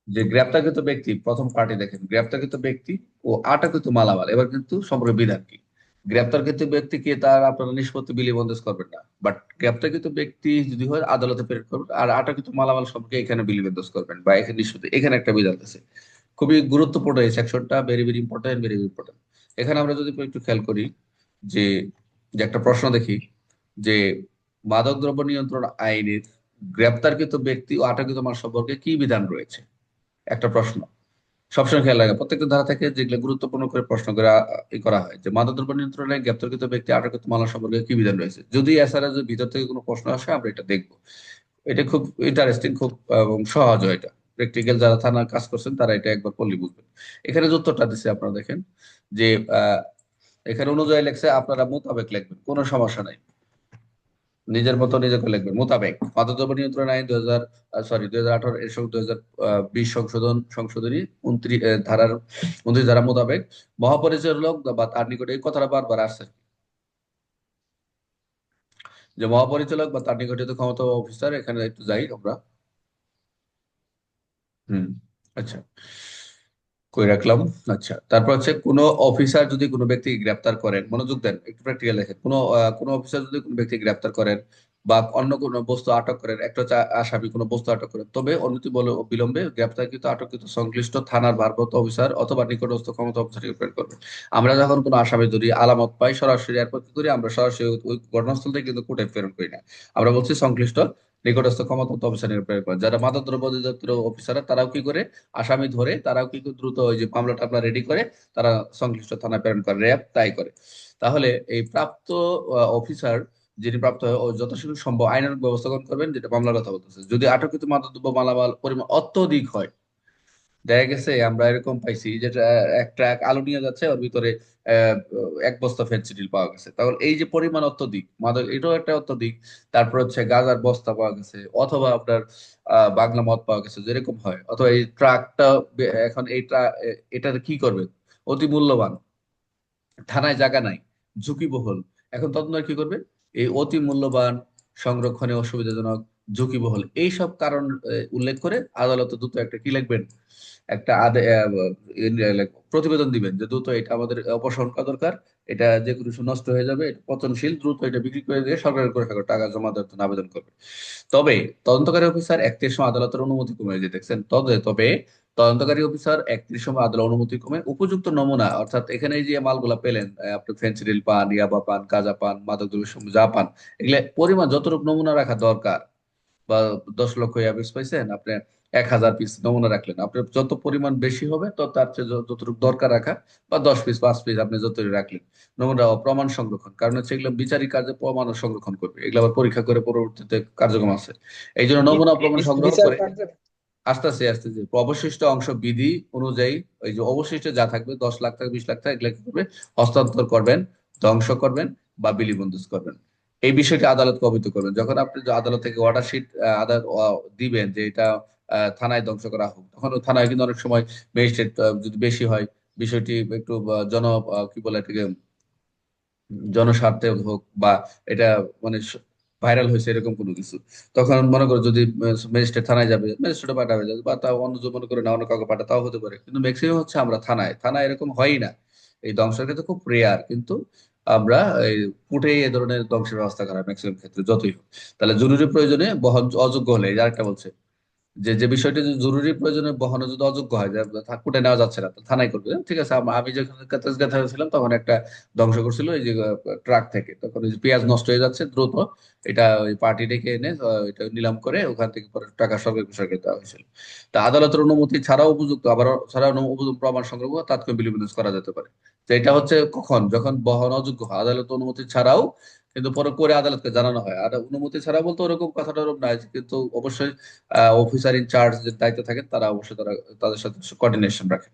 যে গ্রেপ্তারকৃত ব্যক্তি, প্রথম পার্টি দেখেন, গ্রেপ্তারকৃত ব্যক্তি ও আটককৃত মালামাল। এবার কিন্তু সম্পর্কে বিধান কি? গ্রেপ্তারকৃত ব্যক্তিকে তার আপনারা নিষ্পত্তি বিলি বন্দোবস্ত করবেন না, বাট গ্রেপ্তারকৃত ব্যক্তি যদি হয় আদালতে প্রেরণ করবেন, আর আটককৃত মালামাল সম্পর্কে এখানে বিলি বন্দোবস্ত করবেন বা এখানে নিষ্পত্তি, এখানে একটা বিধান আছে। খুবই গুরুত্বপূর্ণ এই সেকশনটা, very very important, very important. এখানে আমরা যদি একটু খেয়াল করি যে যে একটা প্রশ্ন দেখি যে মাদকদ্রব্য নিয়ন্ত্রণ আইনের গ্রেপ্তারকৃত ব্যক্তি ও আটককৃত মাল সম্পর্কে কি বিধান রয়েছে, একটা প্রশ্ন সবসময় খেয়াল রাখা। প্রত্যেকটা ধারা থেকে যেগুলো গুরুত্বপূর্ণ করে প্রশ্ন করে করা হয় যে মাদকদ্রব্য নিয়ন্ত্রণে গ্রেপ্তারকৃত ব্যক্তি আটককৃত মাল সম্পর্কে কি বিধান রয়েছে। যদি এছাড়া যদি ভিতর থেকে কোনো প্রশ্ন আসে আমরা এটা দেখবো। এটা খুব ইন্টারেস্টিং, খুব এবং সহজ হয় এটা। প্র্যাকটিক্যাল যারা থানার কাজ করছেন তারা এটা একবার পড়লে বুঝবেন। এখানে যে উত্তরটা দিচ্ছে আপনারা দেখেন যে আহ, এখানে অনুযায়ী লেখছে, আপনারা মোতাবেক লিখবেন, কোনো সমস্যা নাই। নিজের মতো নিজেকে লিখবেন মোতাবেক। মাদকদ্রব্য নিয়ন্ত্রণ আইন 2000, সরি 2018 এর সঙ্গে 2020 সংশোধনী 29 ধারার 29 ধারা মোতাবেক মহাপরিচালক বা তার নিকটে, এই কথাটা বারবার আসছে যে মহাপরিচালক বা তার নিকটিত ক্ষমতা অফিসার, এখানে একটু যাই আমরা। হুম, আচ্ছা, কই রাখলাম। আচ্ছা, তারপর হচ্ছে কোন অফিসার যদি কোনো ব্যক্তি গ্রেপ্তার করেন, মনোযোগ দেন, একটু প্র্যাকটিক্যাল দেখেন। কোন অফিসার যদি কোনো ব্যক্তি গ্রেপ্তার করেন বা অন্য কোনো বস্তু আটক করেন, একটা হচ্ছে আসামি কোনো বস্তু আটক করেন, তবে অনতি বিলম্বে গ্রেপ্তারকৃত আটককৃত সংশ্লিষ্ট থানার ভারপ্রাপ্ত অফিসার অথবা নিকটস্থ ক্ষমতা অফিসারকে প্রেরণ করবেন। আমরা যখন কোনো আসামি ধরি, আলামত পাই, সরাসরি এরপর কি করি, আমরা সরাসরি ওই ঘটনাস্থল থেকে কিন্তু কোর্টে প্রেরণ করি না। আমরা বলছি সংশ্লিষ্ট নিকটস্থ ক্ষমতাবর্তী অফিসার প্রেরণ করেন। যারা মাদকদ্রব্য অধিদপ্তর অফিসার তারাও কি করে, আসামি ধরে তারাও কি করে দ্রুত ওই যে মামলা টামলা রেডি করে তারা সংশ্লিষ্ট থানায় প্রেরণ করে, র্যাব তাই করে। তাহলে এই প্রাপ্ত অফিসার যিনি প্রাপ্ত হয়, ও যত শীঘ্র সম্ভব আইনানুগ ব্যবস্থা গ্রহণ করবেন, যেটা মামলার কথা বলতেছে। যদি আটককৃত মাদকদ্রব্য মালামাল পরিমাণ অত্যধিক হয়, দেখা গেছে আমরা এরকম পাইছি যেটা এক ট্রাক আলু নিয়ে যাচ্ছে, ওর ভিতরে আহ, এক বস্তা ফেনসিডিল পাওয়া গেছে, তাহলে এই যে পরিমাণ অত্যধিক মাদক, এটাও একটা অত্যধিক। তারপর হচ্ছে গাঁজার বস্তা পাওয়া গেছে, অথবা আপনার বাংলা মদ পাওয়া গেছে, যেরকম হয়, অথবা এই ট্রাকটা এখন এই এটা কি করবে, অতি মূল্যবান, থানায় জায়গা নাই, ঝুঁকিবহুল। এখন তদন্ত কি করবে, এই অতি মূল্যবান, সংরক্ষণে অসুবিধাজনক, ঝুঁকিবহুল, এইসব কারণ উল্লেখ করে আদালতে দ্রুত একটা কি লিখবেন, একটা প্রতিবেদন দিবেন যে দ্রুত এটা আমাদের অপসারণ করা দরকার। এটা যে কোনো সময় নষ্ট হয়ে যাবে, এটা পচনশীল, দ্রুত এটা বিক্রি করে দিয়ে সরকারের করে টাকা জমা দেওয়ার জন্য আবেদন করবে। তবে তদন্তকারী অফিসার 31 সময় আদালতের অনুমতি কমে, যে দেখছেন, তবে তদন্তকারী অফিসার 31 সময় আদালত অনুমতি কমে উপযুক্ত নমুনা, অর্থাৎ এখানে এই যে মালগুলা পেলেন, আপনি ফেন্সিডিল পান, ইয়াবা পান, গাঁজা পান, মাদক দ্রব্য যা পান, এগুলা পরিমাণ যতটুকু নমুনা রাখা দরকার, বা 10 লক্ষ ইয়াবিস পাইছেন আপনি, 1,000 পিস নমুনা রাখলেন, আপনার যত পরিমাণ বেশি হবে তত তার চেয়ে যতটুকু দরকার রাখা, বা 10 পিস 5 পিস আপনি যত রাখলেন নমুনা, প্রমাণ সংরক্ষণ, কারণ হচ্ছে এগুলো বিচারিক কার্যে প্রমাণ সংরক্ষণ করবে, এগুলো আবার পরীক্ষা করে পরবর্তীতে কার্যক্রম আছে। এই জন্য নমুনা প্রমাণ সংগ্রহ বিচার করে কার্যের। আস্তে আস্তে আস্তে যে অবশিষ্ট অংশ বিধি অনুযায়ী, ওই যে অবশিষ্ট যা থাকবে 10 লাখ টাকা 20 লাখ টাকা, এগুলো কি করবে, হস্তান্তর করবেন, ধ্বংস করবেন বা বিলি বন্দোবস্ত করবেন। এই বিষয়টি আদালতকে অবহিত করবেন। যখন আপনি যে আদালত থেকে অর্ডার শিট আদালত দিবেন যে এটা থানায় ধ্বংস করা হোক, তখন ওই থানায় কিন্তু অনেক সময় ম্যাজিস্ট্রেট যদি বেশি হয়, বিষয়টি একটু কি বলে এটাকে, জনস্বার্থে হোক বা এটা মানে ভাইরাল হয়েছে এরকম কোনো কিছু, তখন মনে করো যদি ম্যাজিস্ট্রেট থানায় যাবে, ম্যাজিস্ট্রেট পাঠাবে, বা তা অন্য যে মনে করে না অন্য কাউকে পাঠা, তাও হতে পারে, কিন্তু ম্যাক্সিমাম হচ্ছে আমরা থানায় থানায় এরকম হয়ই না। এই ধ্বংসের ক্ষেত্রে খুব রেয়ার, কিন্তু আমরা এই কোর্টে এই ধরনের ধ্বংসের ব্যবস্থা করা ম্যাক্সিমাম ক্ষেত্রে যতই হোক। তাহলে জরুরি প্রয়োজনে বহন অযোগ্য হলে, এই যে আরেকটা বলছে যে যে বিষয়টি যদি জরুরি প্রয়োজনে বহনে যদি অযোগ্য হয়, যে কোর্টে নেওয়া যাচ্ছে না, তো থানায় করবে। ঠিক আছে, আমি যখন তেজগাঁথা ছিলাম তখন একটা ধ্বংস করছিল এই যে ট্রাক থেকে, তখন ওই যে পেঁয়াজ নষ্ট হয়ে যাচ্ছে দ্রুত, এটা ওই পার্টি ডেকে এনে এটা নিলাম করে ওখান থেকে পরে টাকা সরকার সরকার দেওয়া হয়েছিল। তা আদালতের অনুমতি ছাড়াও উপযুক্ত, আবার ছাড়াও উপযুক্ত প্রমাণ সংগ্রহ করে তাৎক্ষণিক বিলিবন্দিত করা যেতে পারে। তো এটা হচ্ছে কখন, যখন বহন অযোগ্য হয়, আদালত অনুমতি ছাড়াও, কিন্তু পরে করে আদালতকে জানানো হয়। আর অনুমতি ছাড়া বলতে ওরকম কথাটা ওরকম নাই, কিন্তু অবশ্যই অফিসার ইনচার্জ যে দায়িত্ব থাকেন তারা অবশ্যই তাদের সাথে কোঅর্ডিনেশন রাখেন।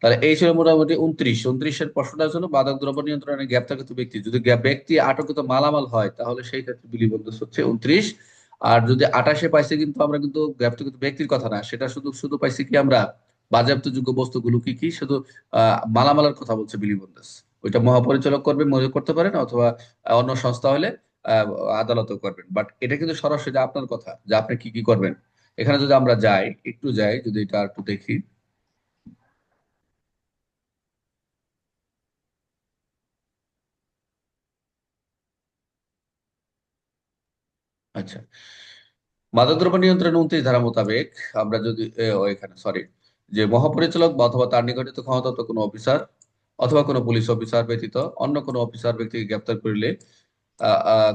তাহলে এই ছিল মোটামুটি 29-29 প্রশ্নটা ছিল মাদক দ্রব্য নিয়ন্ত্রণে গ্রেপ্তারকৃত ব্যক্তি, যদি ব্যক্তি আটককৃত মালামাল হয় তাহলে সেই ক্ষেত্রে বিলি বন্দোবস্ত হচ্ছে 29। আর যদি 28-এ পাইছে, কিন্তু আমরা কিন্তু গ্রেপ্তারকৃত ব্যক্তির কথা না, সেটা শুধু শুধু পাইছি কি আমরা, বাজেয়াপ্তযোগ্য বস্তুগুলো কি কি, শুধু মালামালের কথা বলছে বিলি বন্দোবস্ত। ওইটা মহাপরিচালক করবে, মনে করতে পারেন, অথবা অন্য সংস্থা হলে আহ আদালতও করবেন, বাট এটা কিন্তু সরাসরি আপনার কথা যে আপনি কি কি করবেন। এখানে যদি আমরা যাই, একটু যাই, যদি এটা একটু দেখি। আচ্ছা, মাদকদ্রব্য নিয়ন্ত্রণ 29 ধারা মোতাবেক আমরা যদি এখানে সরি, যে মহাপরিচালক বা অথবা তার নিকটিত ক্ষমতাপ্রাপ্ত কোনো অফিসার অথবা কোনো পুলিশ অফিসার ব্যতীত অন্য কোনো অফিসার ব্যক্তিকে গ্রেপ্তার করিলে,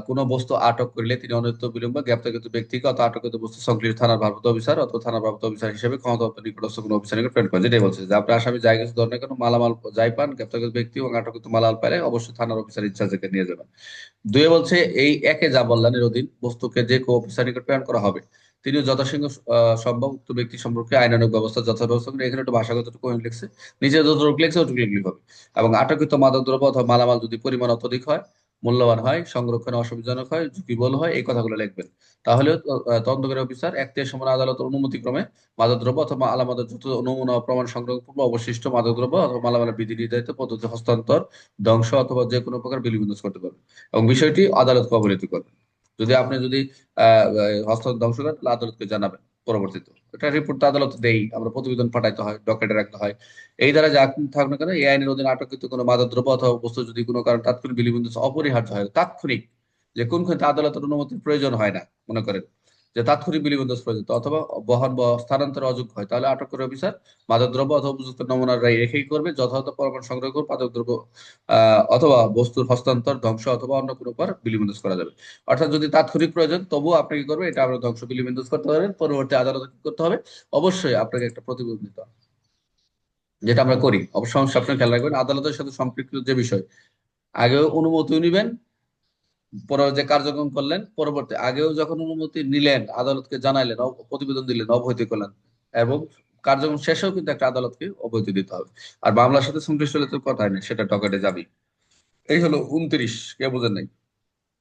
কোনো বস্তু আটক করিলে তিনি অনতিবিলম্বে বিলম্বে গ্রেপ্তারকৃত ব্যক্তিকে অথবা আটককৃত বস্তু সংশ্লিষ্ট থানার ভারপ্রাপ্ত অফিসার অথবা থানার ভারপ্রাপ্ত অফিসার হিসেবে ক্ষমতাপ্রাপ্ত নিকটস্থ কোনো অফিসার নিকট প্রেরণ করেন। যেটাই বলছে যে আপনার আসামি যাই কিছু ধরনের কোনো মালামাল যাই পান, গ্রেপ্তারকৃত ব্যক্তি এবং আটককৃত মালামাল পাইলে অবশ্যই থানার অফিসার ইনচার্জকে নিয়ে যাবেন। দুয়ে বলছে এই একে যা বললেন এর অধীন বস্তুকে যে কো অফিসার নিকট প্রেরণ করা হবে, তিনিও যথাসীঘ্র সম্ভব উক্ত ব্যক্তি সম্পর্কে আইনানুগ ব্যবস্থা যথাযথ ব্যবস্থা করে। এখানে একটু ভাষাগতটুকু লিখছে, নিচে যতটুকু লিখছে ওটুকু লিখলেই হবে। এবং আটককৃত মাদক দ্রব্য অথবা মালামাল যদি পরিমাণ অত্যধিক হয়, মূল্যবান হয়, সংরক্ষণে অসুবিধাজনক হয়, ঝুঁকিবহুল হয়, এই কথাগুলো লিখবেন। তাহলে তদন্তকারী অফিসার একত্রিশ সময় আদালতের অনুমতিক্রমে মাদকদ্রব্য অথবা মালামালের যত নমুনা ও প্রমাণ সংগ্রহ পূর্ব অবশিষ্ট মাদকদ্রব্য অথবা মালামালের বিধি নির্ধারিত পদ্ধতি হস্তান্তর, ধ্বংস অথবা যে কোনো প্রকার বিলিবন্দিত করতে পারবে এবং বিষয়টি আদালতকে অবহিত করবেন। যদি আপনি যদি হস্তান্তর ধ্বংস করেন তাহলে আদালতকে জানাবেন পরবর্তীতে। এটা রিপোর্ট তো আদালত দেই, আমরা প্রতিবেদন পাঠাইতে হয়, ডকেটে রাখতে হয়। এই দ্বারা যা থাকুক না কেন, এই আইনের অধীনে আটককৃত কোনো মাদকদ্রব্য অথবা বস্তু যদি কোনো কারণে তাৎক্ষণিক বিলিবন্দিত অপরিহার্য হয়, তাৎক্ষণিক, যে কোন ক্ষেত্রে আদালতের অনুমতির প্রয়োজন হয় না, মনে করেন যে তাৎক্ষণিক বিলিবন্দিত প্রয়োজন অথবা বহন বা স্থানান্তর অযোগ্য হয়, তাহলে আটক করে অফিসার মাদকদ্রব্য অথবা উপযুক্ত নমুনা রেখেই করবে, যথাযথ প্রমাণ সংগ্রহ করে মাদকদ্রব্য অথবা বস্তুর হস্তান্তর, ধ্বংস অথবা অন্য কোনো উপর বিলিবন্দিত করা যাবে। অর্থাৎ যদি তাৎক্ষণিক প্রয়োজন তবুও আপনি কি করবেন, এটা আমরা ধ্বংস বিলিবন্দিত করতে পারবেন। পরবর্তী আদালতে কি করতে হবে, অবশ্যই আপনাকে একটা প্রতিবেদন দিতে হবে, যেটা আমরা করি। অবশ্যই সবসময় খেয়াল রাখবেন আদালতের সাথে সম্পৃক্ত যে বিষয়, আগেও অনুমতি নিবেন, পরে যে কার্যক্রম করলেন, পরবর্তী আগেও যখন অনুমতি নিলেন আদালতকে জানাইলেন, প্রতিবেদন দিলেন, অবহিত করলেন, এবং কার্যক্রম শেষেও কিন্তু একটা আদালতকে অবহিত দিতে হবে। আর মামলার সাথে সংশ্লিষ্ট হলে তো কথাই নেই, সেটা ডকেটে যাবেই। এই হলো 29, কে বোঝেন নাই?